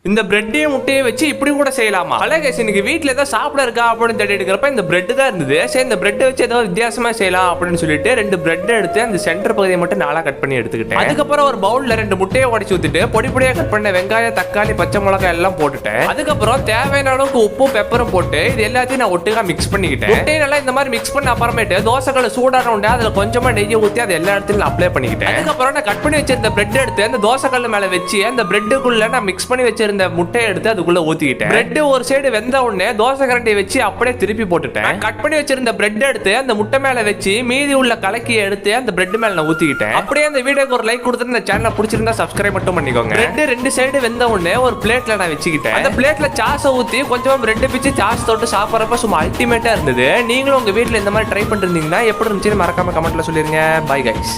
இந்த பிரெட்டையும் முட்டையை வச்சு இப்படி கூட செய்யலாமா? அழகேஷ் இன்னைக்கு வீட்டுல ஏதோ சாப்பிட இருக்கா அப்படின்னு தேடி எடுக்கிறப்ப இந்த பிரெட் தான் இருந்தது. சரி இந்த பிரெட் வச்சு ஏதோ வித்தியாசமா செய்யலாம் அப்படின்னு சொல்லிட்டு 2 பிரெட் எடுத்து அந்த சென்டர் பகுதியை மட்டும் 4 கட் பண்ணி எடுத்துக்கிட்டேன். அதுக்கப்புறம் ஒரு பவுல்ல 2 முட்டையை உடைச்சு ஊத்திட்டு பொடி பொடியா கட் பண்ண வெங்காயம், தக்காளி, பச்சை மிளகாய் எல்லாம் போட்டுட்டேன். அதுக்கப்புறம் தேவையான அளவுக்கு உப்பும் பெப்பரும் போட்டு இது எல்லாத்தையும் நான் ஒட்டுக்கா மிக்ஸ் பண்ணிக்கிட்டேன். முட்டையை நல்லா இந்த மாதிரி மிக்ஸ் பண்ண அப்புறமேட்டு தோசைகளை சூடான உண்டு அதுல கொஞ்சமா நெய்யை ஊத்தி அதை எல்லா இடத்துலயும் அப்ளை பண்ணிக்கிட்டேன். அதுக்கப்புறம் நான் கட் பண்ணி வச்சிருந்த பிரெட் எடுத்து அந்த தோசைக்கல்ல மேல வச்சு அந்த பிரெட்டுக்குள்ள நான் மிக்ஸ் பண்ணி வச்சிருந்த முட்டையை எடுத்து அதுக்குள்ள ஊத்திக்கிட்டேன். பிரெட் ஒரு சைடு வெந்த உடனே தோசை கரண்டியை வச்சு அப்படியே திருப்பி போட்டுட்டேன். கட் பண்ணி வச்சிருந்த பிரெட் எடுத்து அந்த முட்டை மேல வச்சு மீதி உள்ள கலக்கியை எடுத்து அந்த பிரெட் மேல நான் ஊத்திக்கிட்டேன். அப்படியே அந்த வீடியோக்கு ஒரு லைக் கொடுத்து இந்த சேனலை பிடிச்சிருந்தா சப்ஸ்கிரைப் மட்டும் பண்ணிக்கோங்க. பிரெட் 2 சைடு வெந்த உடனே ஒரு பிளேட்ல நான் வச்சுக்கிட்டேன். அந்த பிளேட்ல சாஸை ஊத்தி கொஞ்சமா பிரெட் பிச்சு சாஸ் தொட்டு சாப்பிடறப்ப சும்மா அல்டிமேட்டா இருந்தது. நீங்களும் உங்க வீட்டுல இந்த மாதிரி ட்ரை பண்ணிருந்தீங்கன்னா எப்படி இருந்துச்சுன்னு மறக்காம கமெண்ட்ல சொல்லிருங்க. Bye guys.